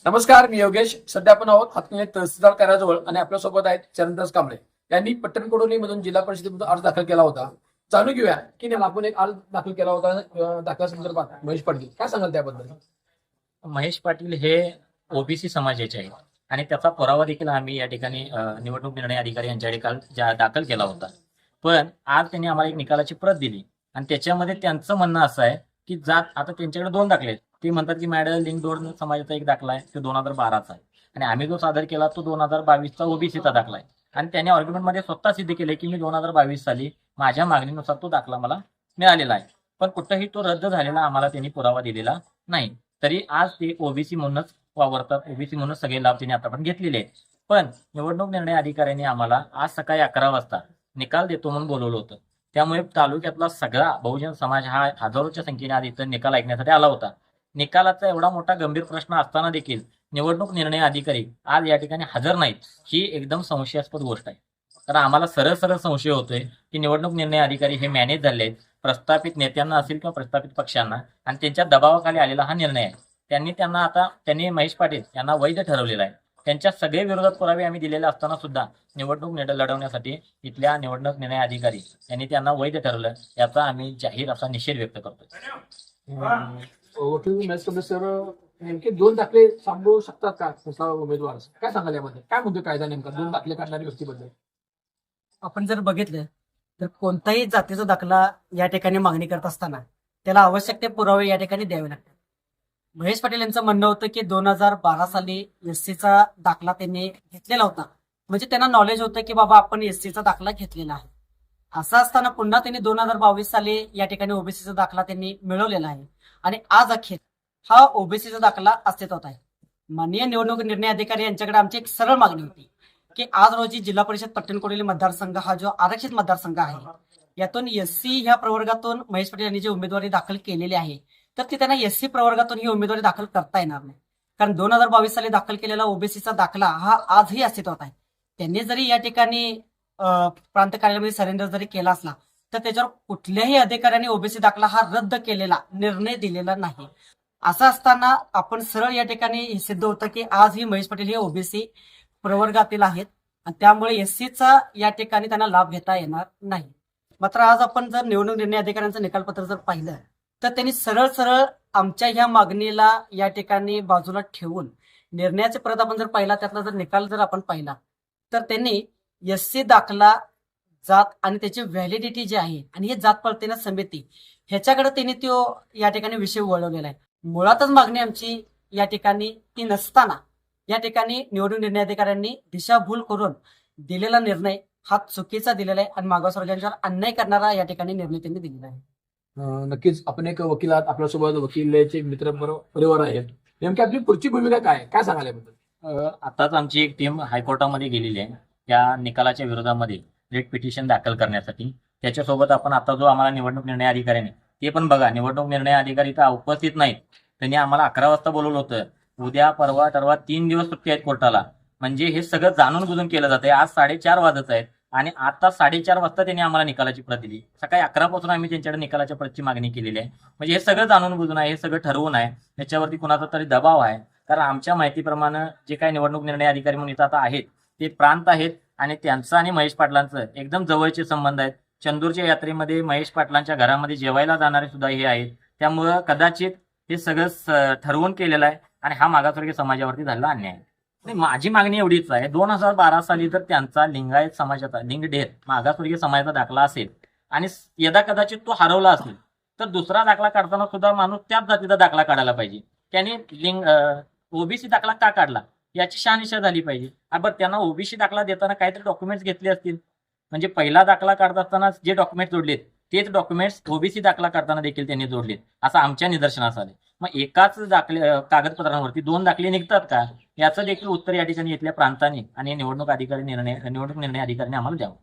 नमस्कार, मी योगेश. सध्या आपण आहोत हातकणंगले तहसीलदार कार्यालयाजवळ आणि आपल्यासोबत आहेत चरणदास कांबळे. यांनी पट्टणकडोलीमधून जिल्हा परिषदेमधून अर्ज दाखल केला होता. जाणून घेऊया की नेमका आपण एक अर्ज दाखल केला होता दाखला संदर्भात. महेश पाटील, काय सांगाल त्याबद्दल? महेश पाटील हे ओबीसी समाजाचे आहेत आणि त्याचा पुरावा देखील आम्ही या ठिकाणी निवडणूक निर्णय अधिकारी यांच्या ठिकाणी दाखल केला होता. पण आज त्यांनी आम्हाला एक निकालाची प्रत दिली आणि त्याच्यामध्ये त्यांचं म्हणणं असं आहे की जात आता त्यांच्याकडे दोन दाखले आहेत. ते म्हणतात की मॅडम लिंग दोन समाजाचा एक दाखला आहे, तो 2012चा आहे आणि आम्ही जो सादर केला तो 2022चा ओबीसीचा दाखला आहे. आणि त्यांनी आर्ग्युमेंटमध्ये स्वतः सिद्ध केले की मी 2022 साली माझ्या मागणीनुसार तो दाखला मला मिळालेला आहे, पण कुठंही तो रद्द झालेला आम्हाला त्यांनी पुरावा दिलेला नाही. तरी आज ते ओबीसी म्हणूनच वावरतात, ओबीसी म्हणून सगळे लाभ त्यांनी आतापर्यंत घेतलेले आहेत. पण निवडणूक निर्णय अधिकाऱ्यांनी आम्हाला आज सकाळी 11 वाजता निकाल देतो म्हणून बोलवलं होतं. त्यामुळे तालुक्यातला सगळा बहुजन समाज हा हजारोच्या संख्येने आज इथं निकाल ऐकण्यासाठी आला होता. निकालाचा एवढा मोठा गंभीर प्रश्न असताना देखील निवडणूक निर्णय अधिकारी आज या ठिकाणी हजर नाहीत, ही एकदम संशयास्पद गोष्ट आहे. तर आम्हाला सरळ सरळ संशय होतोय की निवडणूक निर्णय अधिकारी हे मॅनेज झाले आहेत प्रस्थापित नेत्यांना असेल किंवा प्रस्थापित पक्षांना, आणि त्यांच्या दबावाखाली आलेला हा निर्णय आहे. त्यांनी महेश पाटील यांना वैध ठरवलेला आहे. त्यांच्या सगळे विरोधात पुरावे आम्ही दिलेले असताना सुद्धा निवडणूक लढवण्यासाठी इथल्या निवडणूक निर्णय अधिकारी यांनी त्यांना वैध ठरवलं, याचा आम्ही जाहीर असा निषेध व्यक्त करतोय. वकील महेश कांबळे सर, नेमके दोन दाखले सांगू शकतात का कुठला उमेदवार? काय सांगाल यामध्ये? काय म्हणतो कायदा नेमका दोन दाखले काढणाऱ्या व्यक्तीबद्दल? आपण जर बघितलं तर कोणताही जातीचा दाखला या ठिकाणी मागणी करत असताना त्याला आवश्यक ते पुरावे या ठिकाणी द्यावे लागतात. महेश पाटील यांचं म्हणणं होतं की 2012 साली एससीचा दाखला त्यांनी घेतलेला होता, म्हणजे त्यांना नॉलेज होतं की बाबा आपण एससीचा दाखला घेतलेला आहे. असं असताना पुन्हा त्यांनी 2022 साली या ठिकाणी ओबीसीचा दाखला त्यांनी मिळवलेला आहे आणि आज अखेर हा ओबीसीचा दाखला अस्तित्वात आहे. माननीय निवडणूक निर्णय अधिकारी यांच्याकडे आमची एक सरळ मागणी होती की आज रोजी जिल्हा परिषद पट्टणकोडोली मतदारसंघ हा जो आरक्षित मतदारसंघ आहे, यातून एससी ह्या प्रवर्गातून महेश पाटील यांनी जी उमेदवारी दाखल केलेली आहे तर ती त्यांना एससी प्रवर्गातून ही उमेदवारी दाखल करता येणार नाही. कारण 2022 साली दाखल केलेला ओबीसीचा दाखला हा आजही अस्तित्वात आहे. त्यांनी जरी या ठिकाणी प्रांत कार्यालयामध्ये सरेंडर जरी केला असला तर त्याच्यावर कुठल्याही अधिकाऱ्यांनी ओबीसी दाखला हा रद्द केलेला निर्णय दिलेला नाही. असं असताना आपण सरळ या ठिकाणी हे सिद्ध होतं की आज ही महेश पाटील हे ओबीसी प्रवर्गातील आहेत आणि त्यामुळे एससीचा या ठिकाणी त्यांना लाभ घेता येणार नाही. मात्र आज आपण जर निवडणूक निर्णय अधिकाऱ्यांचं निकालपत्र जर पाहिलं तर त्यांनी सरळ सरळ आमच्या ह्या मागणीला या ठिकाणी बाजूला ठेवून निर्णयाचे परत आपण जर पाहिला, त्यातला जर निकाल जर आपण पाहिला तर त्यांनी एससी दाखला जात आणि त्याची व्हॅलिडिटी जी आहे आणि हे जात पडताना समिती ह्याच्याकडे त्यांनी तो या ठिकाणी विषय वळवलेला आहे. मुळातच मागणी आमची या ठिकाणी ती नसताना या ठिकाणी निवडणूक निर्णय अधिकाऱ्यांनी दिशाभूल करून दिलेला निर्णय हा चुकीचा दिलेला आहे आणि मागासवर्गीयांच्यावर अन्याय करणारा या ठिकाणी निर्णय त्यांनी दिलेला आहे. नक्कीच आपण एक वकील आहात, आपल्यासोबत वकिलाचे मित्र परिवार आहेत. नेमकी आपली पुढची भूमिका काय सांगाल याबद्दल? आताच आमची एक टीम हायकोर्टामध्ये गेलेली आहे त्या निकालाच्या विरोधामध्ये रिट पिटिशन दाखल करण्यासाठी. त्याच्यासोबत आपण आता जो आम्हाला निवडणूक निर्णय अधिकाऱ्याने, ते पण बघा, निवडणूक निर्णय अधिकारी तर उपस्थित नाहीत. त्यांनी आम्हाला 11 वाजता बोलवलं होतं. उद्या परवा ठरवा 3 दिवस सुट्टी आहेत कोर्टाला. म्हणजे हे सगळं जाणून बुजून केलं जात आहे. आज 4:30 वाजत आहेत आणि आता 4:30 वाजता त्यांनी आम्हाला निकालाची प्रत दिली. सकाळी 11 पासून आम्ही त्यांच्याकडे निकालाच्या प्रतची मागणी केलेली आहे. म्हणजे हे सगळं जाणून बुजून आहे, हे सगळं ठरवून आहे. त्याच्यावरती कुणाचा तरी दबाव आहे. कारण आमच्या माहितीप्रमाणे जे काही निवडणूक निर्णय अधिकारी म्हणून इथं आता आहेत ते प्रांत आहेत आणि त्यांचं आणि महेश पाटलांचं एकदम जवळचे संबंध आहेत. चंदूरच्या यात्रेमध्ये महेश पाटलांच्या घरामध्ये जेवायला जाणारे सुद्धा हे आहेत. त्यामुळं कदाचित हे सगळं ठरवून केलेलं आहे आणि हा मागासवर्गीय समाजावरती झालेला अन्याय आहे. माझी मागणी एवढीच आहे, 2012 साली जर त्यांचा लिंगायत समाजाचा लिंगढेर मागासवर्गीय समाजाचा दाखला असेल आणि यदा कदाचित तो हरवला असेल तर दुसरा दाखला काढताना सुद्धा माणूस त्याच जातीचा दाखला काढायला पाहिजे. त्यांनी ओबीसी दाखला का काढला याची शहानिशा झाली पाहिजे. बरं, त्यांना ओबीसी दाखला देताना काहीतरी डॉक्युमेंट्स घेतले असतील, म्हणजे पहिला दाखला काढत असताना जे डॉक्युमेंट जोडलेत तेच डॉक्युमेंट्स ओबीसी दाखला काढताना देखील त्यांनी जोडलेत, असं आमच्या निदर्शनास आले. मग एकाच कागदपत्रांवरती 2 दाखले निघतात का, याचं देखील उत्तर या ठिकाणी इथल्या प्रांतांनी आणि निवडणूक निर्णय अधिकाऱ्यांनी आम्हाला द्यावं.